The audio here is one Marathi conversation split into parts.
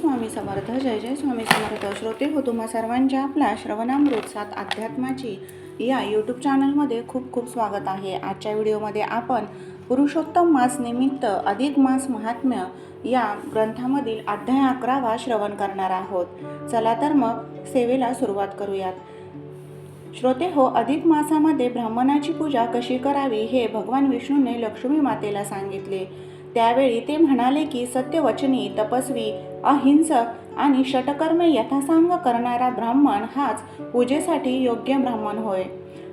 स्वामी समर्थ. जय जय स्वामी समर्थ. श्रोते हो, तुम्हा सर्वांच्या आपल्या श्रवणामृत 7 अध्यात्माची या यूट्यूब चॅनलमध्ये खूप खूप स्वागत आहे. आजच्या व्हिडिओमध्ये आपण पुरुषोत्तम मास निमित्त अधिक मास महात्म्य या ग्रंथामधील अध्याय 11वा श्रवण करणार आहोत. चला तर मग सेवेला सुरुवात करूयात. श्रोते हो, अधिक मासामध्ये ब्राह्मणाची पूजा कशी करावी हे भगवान विष्णूने लक्ष्मी मातेला सांगितले. त्यावेळी ते म्हणाले की सत्यवचनी, तपस्वी, अहिंसक आणि षटकर्मे यथासांग करणारा ब्राह्मण हाच पूजेसाठी योग्य ब्राह्मण होय.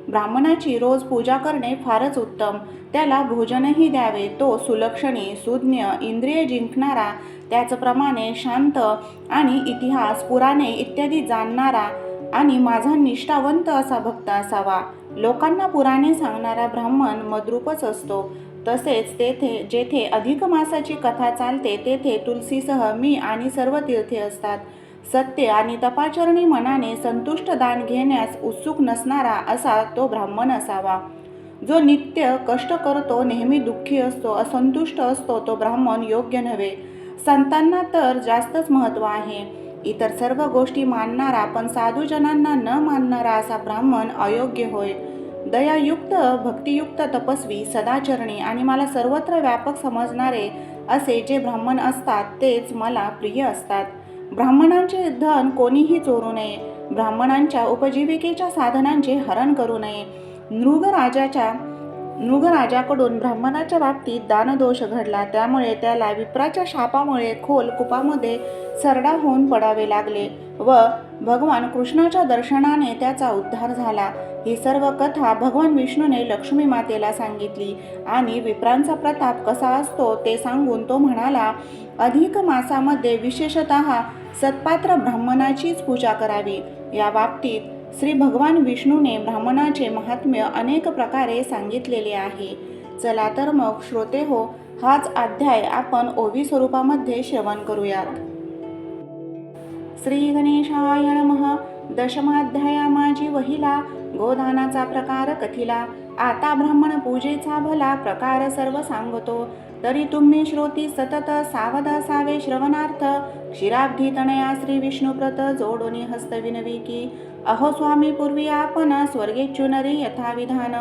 ब्राह्मणाची रोज पूजा करणे फारच उत्तम. त्याला भोजनही द्यावे. तो सुलक्षणी, सुज्ञ, इंद्रिय जिंकणारा, त्याचप्रमाणे शांत आणि इतिहास, पुराणे इत्यादी जाणणारा आणि माझा निष्ठावंत असा भक्त असावा. लोकांना पुराणे सांगणारा ब्राह्मण मद्रूपच असतो. तसेच जेथे अधिक मासाची कथा चालते तेथे तुलसीसह मी आणि सर्व तीर्थे असतात. सत्य आणि तपाचरणी मनाने संतुष्ट दान घेण्यास उत्सुक नसणारा असा तो ब्राह्मण असावा. जो नित्य कष्ट करतो, नेहमी दुःखी असतो, असंतुष्ट असतो, तो ब्राह्मण योग्य नव्हे. संतांना तर जास्तच महत्त्व आहे. इतर सर्व गोष्टी मानणारा पण साधूजनांना न मानणारा असा ब्राह्मण अयोग्य होय. दयायुक्त, भक्तियुक्त, तपस्वी, सदाचरणी आणि मला सर्वत्र व्यापक समजणारे असे जे ब्राह्मण असतात तेच मला प्रिय असतात. ब्राह्मणांचे धन कोणीही चोरू नये. ब्राह्मणांच्या उपजीविकेच्या साधनांचे हरण करू नये. नृगराजाकडून ब्राह्मणाच्या बाबतीत दानदोष घडला. त्यामुळे त्याला विप्राच्या शापामुळे खोल कुपामध्ये सरडा होऊन पडावे लागले व भगवान कृष्णाच्या दर्शनाने त्याचा उद्धार झाला. ही सर्व कथा भगवान विष्णूने लक्ष्मी मातेला सांगितली आणि विप्रांचा प्रताप कसा असतो ते सांगून तो म्हणाला, अधिक मासामध्ये विशेषतः सत्पात्र ब्राह्मणाचीच पूजा करावी. या बाबतीत श्री भगवान विष्णूने ब्राह्मणाचे महात्म्य अनेक प्रकारे सांगितलेले आहे. चला तर मग श्रोते हो, हाच अध्याय आपण ओवी स्वरूपामध्ये श्रवण करूयात. श्री गणेशाय नमः. दशमाध्याया माझी वहिला, गोदानाचा प्रकार कथिला. आता ब्राह्मण पूजेचा भला प्रकार सर्व सांगतो. तरी तुम्ही श्रोती सतत सावध असावे श्रवणार्थ. क्षीराब्धी तनया श्री विष्णुप्रत जोडोनी हस्त विनवी की. अहो स्वामी, पूर्वी आपण स्वर्गेच्युनरी यथाविधान.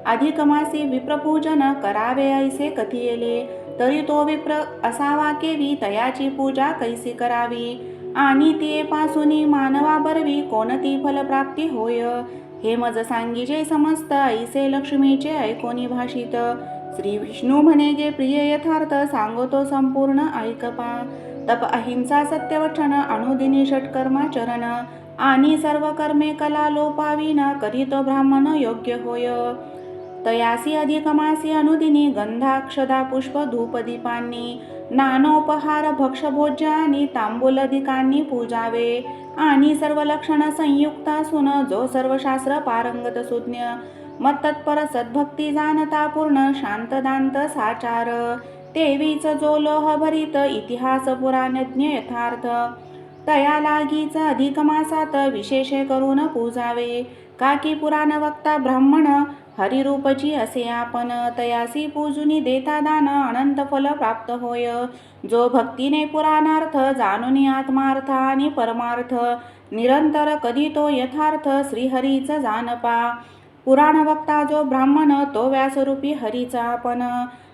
अधिक मासी विप्रपूजन करावे ऐसे कथियेले. तरी तो विप्र असावा केवी, तयाची पूजा कैसी करावी. आणि ते पासूनी मानवा बरवी, कोणती फलप्राप्ती होय. हे मज सांगीजे समस्त, ऐसे लक्ष्मीचे ऐकोनी भाषित. श्री विष्णू म्हणे गे प्रिय यथार्थ, सांगतो संपूर्ण ऐकपा. तप, अहिंसा, सत्यवचन, अनुदिनी षटकर्माचरण आणि सर्व कर्मे कला लोपावीन, करीतो ब्राह्मण योग्य होय. तयासी अधिक मासी अनुदिनी गंधाक्षदा पुष्प धूपदीपांनी नानोपहार भक्षभोज्य आणि तांबूलधिकांनी पूजावे. आणि सर्व लक्षण संयुक्त असून जो सर्व शास्त्र पारंगत सुज्ञ, मत्तत्पर, सद्भक्ती जाणता पूर्ण, शांतदांत साचार, तेवीच जो लोह भरित इतिहास पुराणज्ञ यथार्थ. तया लागीच अधिक मासात विशेषे करून पूजावे. काकी पुराण वक्ता ब्राह्मण हरिरूपची असे आपण. तयासी पूजुनी देता दान, अनंत फल प्राप्त होय. जो भक्तीने पुराणार्थ जाणून आत्मार्थ आणि परमार्थ निरंतर कधी तो यथार्थ श्रीहरीच जाणपा. पुराण वक्ता जो ब्राह्मण तो व्यासरूपी हरीचा आपण.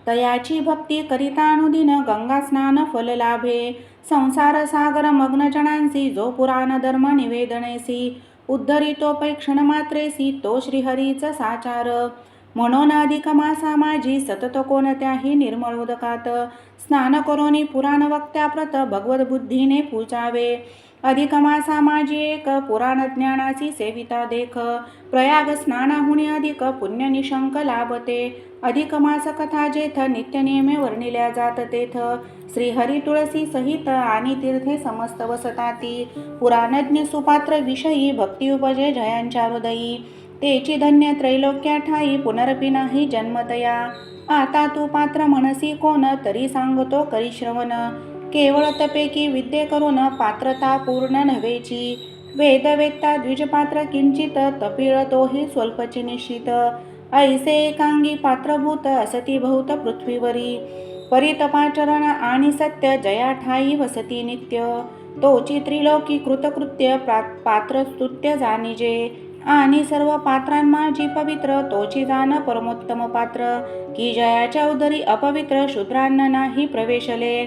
तयाची भक्ती करिता अनुदिन गंगा स्नान फल लाभे. संसार सागर मग्न जनांसी जो पुराण धर्म निवेदनेसी. उद्धरितोपै क्षण मात्रेसी तो श्रीहरीच साचार. म्हणून अधिक मासा माझी सतत कोणत्याही निर्मळ उदकात स्नान करोनी पुराण वक्त्याप्रत भगवत बुद्धीने पूजावे. अधिक मासा माझी एक पुराण ज्ञानाची सेविता देख. प्रयाग स्नानाहुनी अधिक पुण्य निशंक लाभते. अधिक मास कथा जेथ नित्यनेमे वर्णिल्या जात तेथ. श्रीहरी तुळसी सहित आणि तीर्थे समस्त वसताती. पुराणज्ञ सुपात्र विषयी भक्ती उपजे जयांच्या हृदयी. तेची धन्य त्रैलोक्या ठाई, पुनरपि नाही जन्मतया. आता तू पात्र मनसी कोण, तरी सांगतो करी श्रवण. केवळ तपेकी विद्ये करून पात्रता पूर्ण नव्हेची. वेदवेत्ता द्विजपात्र किंचित, तपिळ तोही स्वल्पची निश्चित. ऐसे एकांगी पात्रभूत असती बहुत पृथ्वीवरी. परितपाचरण आणि सत्य जया ठाई वसती नित्य. तोची त्रिलोकी कृतकृत्य पात्र स्तुत्य जाणिजे. आणि सर्व पात्रांमाझी पवित्र तोची जाण परमोत्तम पात्र. की जयाच्या उदरी अपवित्र शूद्रांना नाही प्रवेशले.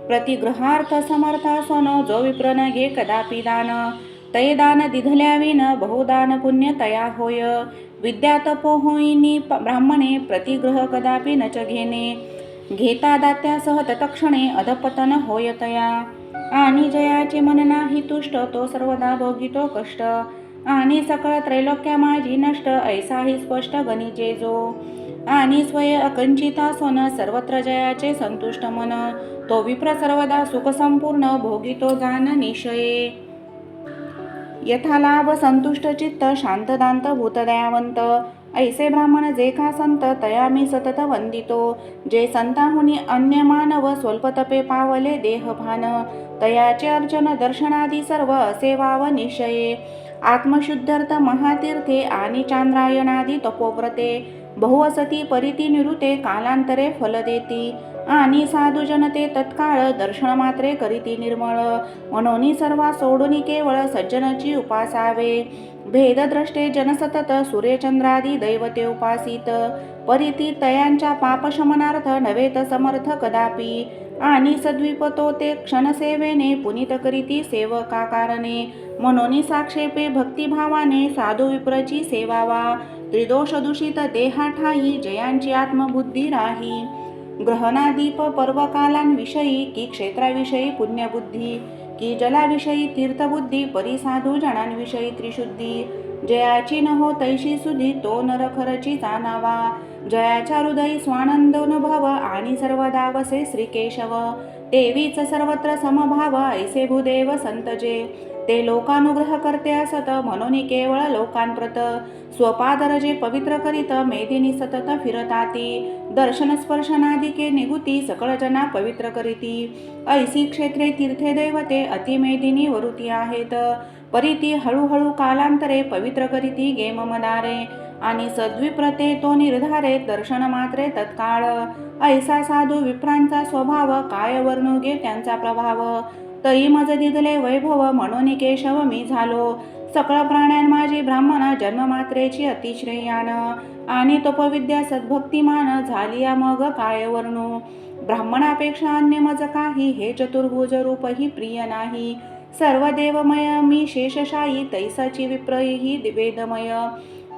प्रतिग्रहार्थ समर्थ सोन जो विप्र न घे कदापि दान. तै दान दिधल्याविन बहुदान पुण्य तया होय. विद्या तपो होईनी ब्राह्मणे प्रतिग्रह कदापि न च घेणे. घेता दात्यासह तत्क्षणे अधपतन होय तया. आणि जयाचे मन नाही तुष्ट तो सर्वदा भोगितो कष्ट. आणि सकळ त्रैलोक्या माझी नष्ट ऐसाही स्पष्ट गणिजे जो. आणि स्वय अकंचिता सोन सर्वत्र जयाचे संतुष्ट मन. तो विप्र सर्वदा सुख संपूर्ण भोगितो जान निशये. यथालाभ संतुष्ट चित्त शांतदांत भूतदयावंत. ऐसे ब्राह्मण जे का संत तया मी सतत वंदितो. जे संताहुनी अन्य मानव स्वल्पतपे पावले देहभान. तयाचे अर्चन दर्शनादी सर्व असे वाव निश्चये. आत्मशुद्धर्थ महातीर्थे आणि चांद्रायणादी तपोव्रते. बहुवसती परिती निरुते कालांतरे फल देती. आणि साधू जनते तत्काळ दर्शन मात्रे करीती निर्मळ. म्हणून सर्वा सोडून केवळ सज्जनची उपासावे. भेदद्रष्टे जन सतत सूर्यचंद्रादी दैवते उपासित. परिती तयांच्या पापशमनार्थ नव्हेत समर्थ कदापि. आणि सद्विपतो ते क्षणसेवेने पुनीत करीती सेवका कारणे. म्हणून साक्षेपे भक्तिभावाने साधू विप्रची सेवावा. त्रिदोष दूषित देहा ठाई जयांची आत्मबुद्धी राही. ग्रहणादीप पर्वकालांविषयी की क्षेत्राविषयी पुण्यबुद्धी. की जलाविषयी तीर्थबुद्धी परी साधू जनांविषयी त्रिशुद्धी. जयाची न हो तैशी सुधी तो नर खरची जाणावा. जयाच्या हृदयी स्वानंदोनुभव आणि सर्वदा वसे श्रीकेशव. तेवीच सर्वत्र समभाव ऐसे भूदेव संतजे. ते लोकानुग्रह करते असत म्हणून केवळ लोकांप्रत. स्वपादरजे पवित्र करीत मेदिनी सतत फिरताती. दर्शन स्पर्शनादिके निगुती सकळ जना पवित्र करीती. ऐसी क्षेत्रे तीर्थे दैवते अतिमेदिनी वरुती आहेत. परिती हळूहळू कालांतरे पवित्र करीती गेम मदारे. आणि सद्विप्रते तो निर्धारे दर्शन मात्रे तत्काळ. ऐसा साधू विप्रांचा स्वभाव काय वर्णुगे त्यांचा प्रभाव. तई मज दिदले वैभव म्हणून केशव मी झालो. सकळ प्राण्यां माझी ब्राह्मण जन्ममात्रेची अतिश्रेयान. आणि तपविद्या सद्भक्तिमान झालिया मग काय वर्णू. ब्राह्मणापेक्षा अन्य मज काही हे चतुर्भुज रूपही प्रिय नाही. सर्व देवमय मी शेषशाही तैसाची विप्रही वेदमय.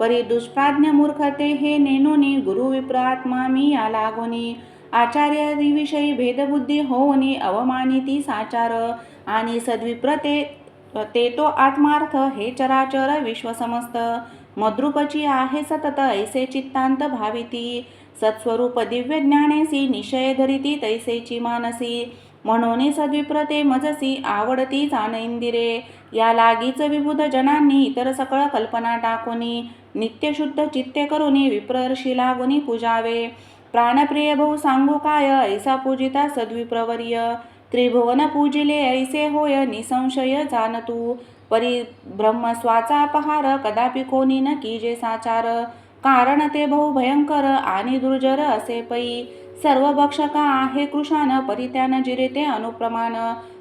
परी दुष्प्राज्ञ मूर्खते हे नेनोनी गुरु विप्र आत्मा मी या लागोनी. आचार्यादिविषयी भेदबुद्धी होऊनी अवमानिती साचार. आणि सद्विप्रते ते तो आत्मार्थ हे चराचर विश्वसमस्त. मद्रूपची आहे सतत ऐसे चित्तांत भाविती. सत्स्वरूप दिव्य ज्ञानेसी निश्चय धरिती तैसेची मानसी. म्हणून सद्विप्रते मजसी आवडती जाणइंदिरे. या लागीच विबुध जनांनी इतर सकळ कल्पना टाकुनी. नित्यशुद्ध चित्ते करुनी विप्रर्षी लागुनी पूजावे. प्राणप्रिय बहु सांगू काय ऐसा पूजिता सद्विप्रवर्य. त्रिभुवन पूजिले ऐसे होय निसंशय जाण तू. परी ब्रह्मस्वाचा अपहार कदापि कोणी न कीजे साचार. कारण ते बहु भयंकर आणि दुर्जर असे पै. सर्व भक्षका आहे कृशान परित्यान जिरे ते अनुप्रमाण.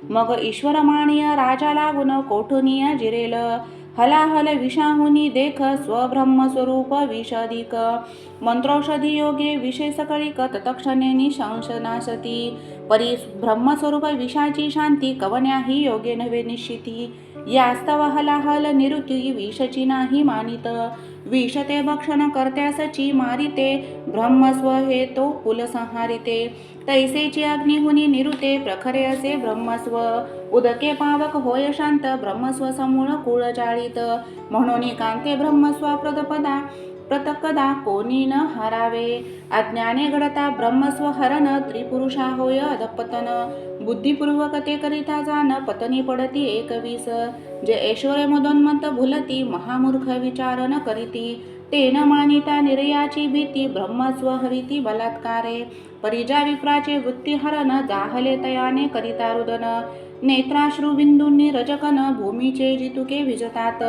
मग ईश्वर मानिय राजा लागून कोठुनिय जिरेल. हलाहल विषाहुनी देख स्वब्रह्मस्वरूप विषधिक. मंत्रौषधी योगे विषय सकळिक तत्क्षणे निशंशनाशती. परी ब्रह्मस्वरूप विषाची शांती कवण्याही योगे नव्हे निश्चिती. यास्तव हलाहल निरुती विषची नाही मानित. विष ते भक्षण करत्यासची मारिते. ब्रह्मस्व हे तो कुलसंहारिते. तैसेची अग्निहुनी निरुते प्रखरे असे ब्रह्मस्व. उदके पावक होय शांत ब्रह्मस्व समूळ कुळ जाळीत. म्हणून कांते ब्रह्मस्व प्रदपदा प्रतकदा कोणी न हारावे. अज्ञाने घडता ब्रह्मस्व हरण त्रिपुरुषा होय अधपतन. बुद्धिपूर्वक ते करिता जाण पतनी पडती एकवीस. जे ऐश्वर्य मदोन्मत्त भुलती महामूर्ख विचार न करीती. तेन मानिता निर्याची भीती ब्रह्मस्व हरिती बलात्कारे. परिजा विप्राचे वृत्ती हरण जाहले तयाने करिता रुदन. नेत्राश्रुबिंदूंनी रजकन भूमीचे जितुके विजतात.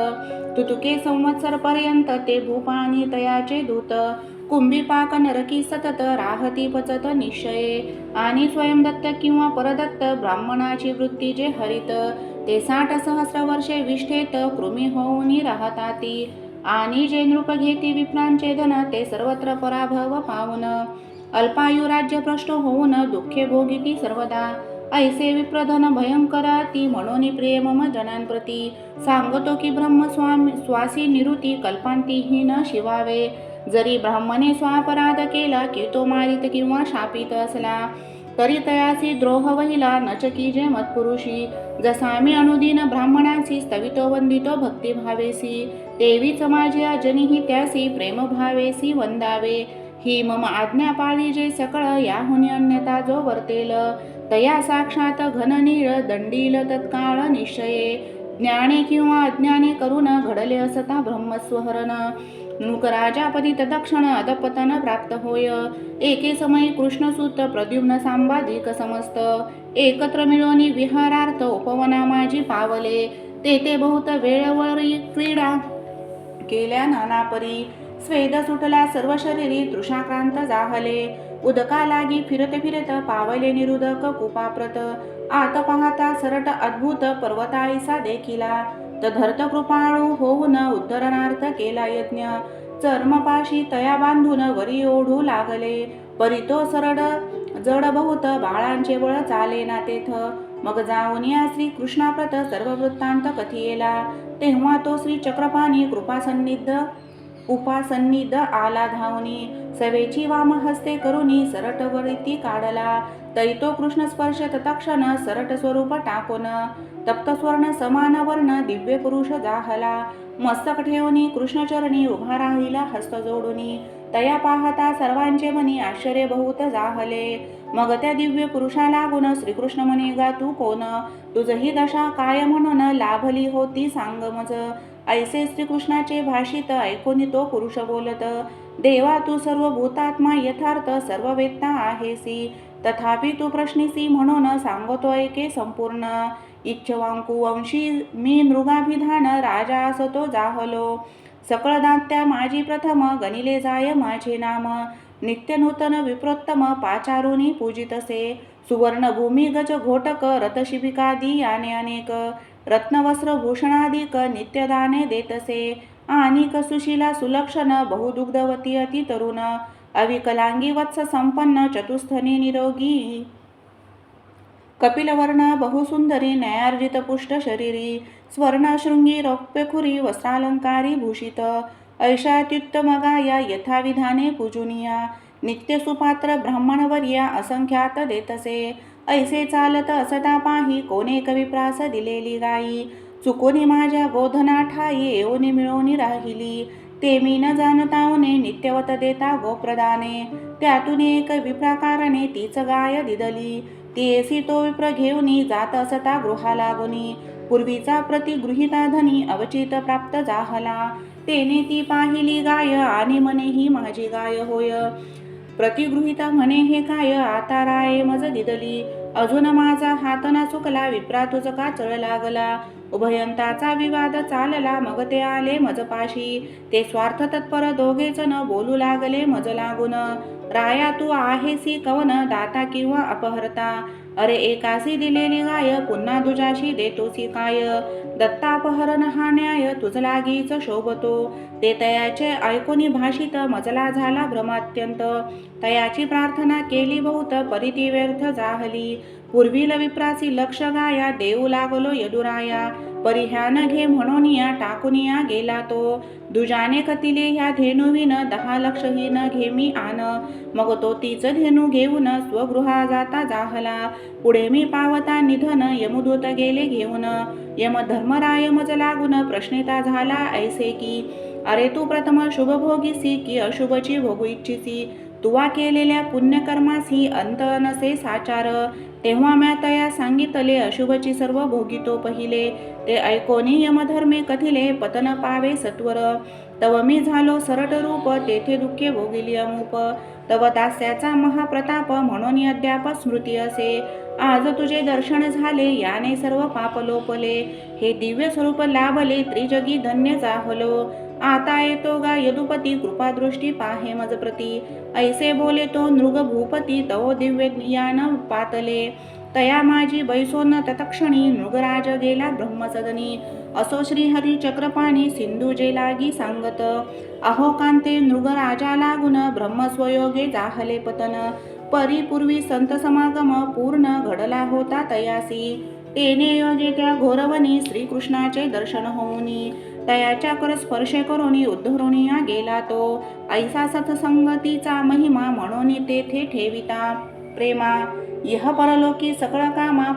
तुतुके संवत्सर पर्यंत ते भूपानी तयाचे दूत. कुंभीपाक नरकी सतत राहती पचत निश्चये. आणि स्वयंदत्त किंवा परदत्त ब्राह्मणाची वृत्ती जे हरित ते 60 सहस्र वर्षे विष्ठेत कृमी होऊनी राहताती. आणि जे नृप घेती विप्रांचे धन ते सर्वत्र पराभव पावून अल्पायु राज्य भ्रष्ट होऊन दुःखे भोगिती सर्वदा. ऐसे विप्रधन भयंकर ती म्हणून प्रिय मम जनांप्रती. सांगतो की ब्रह्म स्वासी निवृत्ती कल्पांतीही न शिवावे. जरी ब्राह्मणे स्वापराध केला की तो मारित किंवा शापित असला तरी तयासी द्रोह वहिला नचकी जे मत्पुरुषी. जसा मी अनुदिन ब्राह्मणांसी स्तवितो वंदितो भक्तिभावेसी तेवीच माझ्या जनीही त्यासी प्रेमभावेसी वंदावे. ही मम आज्ञा पाळी जे सकळ याहुनी अन्यथा जो वर्तेल तया साक्षात घननीळ दंडील तत्काळ निश्चये. ज्ञाने किंवा अज्ञाने करून घडले असता ब्रह्मस्वहरण नृकराजापदी तदक्षण अधपतन प्राप्त होय. एके समयी कृष्णसूत प्रद्युम्न सांबाधिक समस्त एकत्र मिळवणी विहारार्थ उपवना माझी पावले. तेथे बहुत वेळवरी क्रीडा केल्या नानापरी. स्वेद सुटला सर्व शरीरी तृषाक्रांत जाहले. उदका लागी फिरत फिरत पावले निरुदक कुपाप्रत. आत पाहता सरट अद्भुत पर्वताईसा देखिला. तधर्त कृपाळू होऊन उद्धरणार्थ केला यज्ञ. चर्मपाशी तया बांधून वरी ओढू लागले. परितो सरड जड बहुत बाळांचे बळ चालेना तेथ. मग जाऊन या श्री कृष्णाप्रत सर्व वृत्तांत कथियेला. तेव्हा तो श्री चक्रपाणी उपासन्निध आला धावनी. सवेची वाम हस्ते करुनी सरट वरीती काढला. तैतो कृष्ण स्पर्श तत्क्षण सरट स्वरूप टाकून तप्त स्वर्ण समान वर्ण दिव्य पुरुष जाहला. मस्तक ठेवणी कृष्णचरणी उभा राहिला हस्त जोडुनी. तया पाहता सर्वांचे मनी आश्चर्य बहुत जाहले. मग त्या दिव्य पुरुषा लागून श्रीकृष्ण म्हणे गा तू कोण. तुझही दशा काय म्हणून लाभली होती सांग मज. ऐसे श्रीकृष्णाचे भाषित ऐकून तो पुरुष बोलत. देवा तू सर्व भूतात्मा यथार्थ सर्व वेत्ता आहेसी. तथापि तू प्रश्निसी म्हणून सांगतो ऐके संपूर्ण. इच्छवांकू वंशी मी नृगाभिधान राजा असतो जाहलो. सकळ दात्या माझी प्रथम गणिले जाय माझे नाम. नित्य नूतन विप्रोत्तम पाचारुनी पूजितसे. सुवर्ण भूमी गज घोटक रथशिबिकादी याने अनेक. रत्नवस्त्र भूषणाधिक नित्यदाने देतसे. आणिक सुशीला सुलक्षण बहुदुग्धवती अति तरुण. अविकलांगी वत्स संपन्न चतुस्थनी निरोगी. कपिलवर्ण बहुसुंदरी न्यायार्जित पुष्ट शरीरी. स्वर्ण शृंगी रौप्यखुरी वस्त्रालंकारी भूषित. ऐशात्युत्तमगाया यथाविधाने पूजुनिया. नित्य सुपात्र ब्राह्मणवर्या असंख्यात देतसे. ऐसे चालत असता पाही कोणे कविप्रास दिलेली गाई. चुकोनी माझ्या गोधना ठाई येऊनी मिळवणी राहिली. ते मी न जाणतावने नित्यवत देता गोप्रदाने. त्यातून एक विप्राकारणे तीच गाय दिदली. ती एसी तो विप्र घेऊनी जात असता गृहा लागुनी. पूर्वीचा प्रतिगृहिता धनी अवचित प्राप्त जाहला. तेने ती पाहिली गाय आणि म्हणे ही माझी गाय होय. प्रतिगृहिता म्हणे हे काय आता राये मज दिदली. अजून माझा हात ना चुकला विप्रा तुझ का चळ लागला. उभयंताचा विवाद चालला मग ते आले मजपाशी. ते स्वार्थ तत्पर दोघे जण बोलू लागले मज लागून. राया तू आहेसी कवन दाता किंवा अपहर्ता. अरे एकासी दिलेली गाय पुन्हा दुजाशी देतोसी काय. दत्तापहरण हा न्याय तुझ लागीच शोभतो. ते तयाचे ऐकोनी भाषित मजला झाला भ्रमात्यंत. तयाची प्रार्थना केली बहुत परिती व्यर्थ जाहली. पूर्वील विप्रासी लक्ष गाया देऊ लागलो यदुराया. परिह्यान घे म्हणून या टाकूनिया गेला तो. दुजाने कतिले ह्या धेनुविन 10 लक्षहीन घे मी आन. मग तो तीच धेनू घेऊन स्वगृहा जाता जाहला. पुढे मी पावता निधन यमदूत गेले घेऊन. यम धर्मराय मज लागून प्रश्निता झाला ऐसे की. अरे तू प्रथम शुभ भोगीसी की अशुभची भोगू इच्छिसी. तुवा केलेल्या पुण्यकर्मासी अंत नसे साचार. तेव्हा म्या तया सांगितले अशुभची सर्व भोगितो पहिले. ते ऐकोनी यमधर्मे कथिले पतन पावे सत्वर. तव मी झालो सरट रूप तेथे दुःखे भोगिली अमूप. तव दास्याचा महाप्रताप म्हणून अद्याप स्मृती असे. आज तुझे दर्शन झाले याने सर्व पाप लोपले. हे दिव्य स्वरूप लाभले त्रिजगी धन्य जाहलो. आता येतो गा यदुपती कृपादृष्टी पाहे मज प्रती. ऐसे बोले तो नृग भूपती तवो दिव्य ज्ञान पातले. तया माझी बैसोन तत्क्षणी नृगराज गेला ब्रह्मसदनी. असो श्रीहरी चक्रपाणी सिंधू जे लागी सांगत. अहो कांते नृगराजा लागून ब्रह्मस्वयोगे जाहले पतन. परिपूर्वी संत समागम पूर्ण घडला होता तयासी. तेने योगे त्या घोरवनी श्रीकृष्णाचे दर्शन होऊनी. तयाच्या कर स्पर्श करुनी उद्धरुनिया गेला तो. ऐसा सत्संगतीचा महिमा म्हणून तेथे ठेविता प्रेमा. यह परलोकी सकळ कामा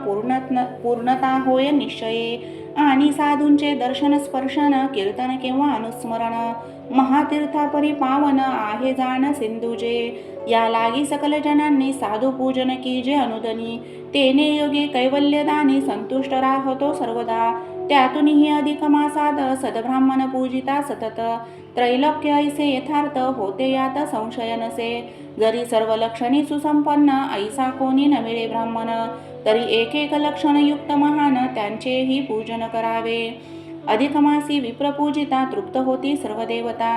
पूर्णता होय निश्चये. आणि साधूंचे दर्शन स्पर्शन कीर्तन किंवा अनुस्मरण. महातीर्थापरी पावन आहे जाण सिंधुजे. या लागी सकल जनांनी साधू पूजन कीजे अनुदनी. तेने योगे कैवल्यदानी संतुष्ट राहतो सर्वदा. त्यातूनही अधिक मासाद सद्ब्राह्मण पूजिता सतत. त्रैलोक्य ऐसे यथार्थ होते यात संशय नसे. जरी सर्व लक्षणी सुसंपन्न ऐसा कोणी न मिळे ब्राह्मण. तरी एक एक लक्षणयुक्त महान त्यांचेही पूजन करावे. अधिक मासी विप्रपूजिता तृप्त होती सर्व देवता.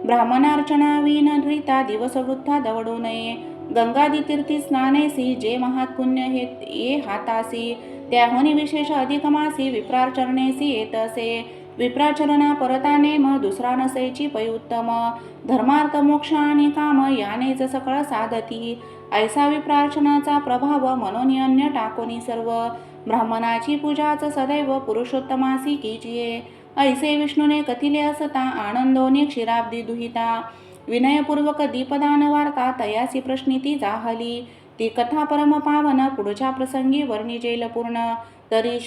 ब्राह्मणार्चना विनधृता दिवस वृथा दवडू नये. गंगादितीर्थी स्नानेसी जे महात्पुण्य ये हातासी. त्याहुनी विशेष अधिक मासी विप्राचरणेसी येत असे. विप्राचरणा परता नेम दुसरा नसेची पै उत्तम. धर्मार्थ मोक्ष आणि काम यानेच सकळ साधती. ऐसा विप्रार्चनाचा प्रभाव म्हणून अन्य टाकोनी सर्व. ब्राह्मणाची पूजाच सदैव पुरुषोत्तमासी कीजिये. ऐसे विष्णूने कथिले असता आनंदोनी क्षीराब्दी दुहिता. विनयपूर्वक दीपदान वार्ता तयासी प्रश्निती जाहली. ती कथा परम पावन पुढच्या प्रसंगी वर्णिजेल पूर्ण. तरी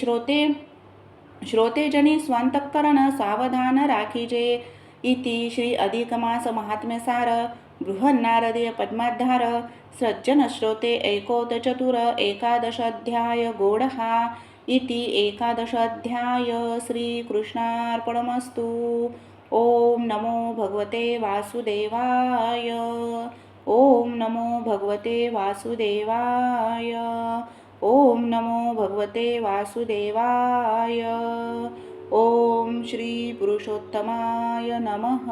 श्रोतेजनी स्वांतकरण सावधान राखीजे. इति श्री अधिक मास महात्म्य सार बृहन्नारदीय पद्माधार सज्जन श्रोते ऐकोत चतुर एकादशाध्याय गोडहा. इति एकादशाध्याय श्रीकृष्णार्पणमस्तु. ओम नमो भगवते वासुदेवाय. ओम नमो भगवते वासुदेवाय. ओम नमो भगवते वासुदेवाय. ओम श्री पुरुषोत्तमाय नमः.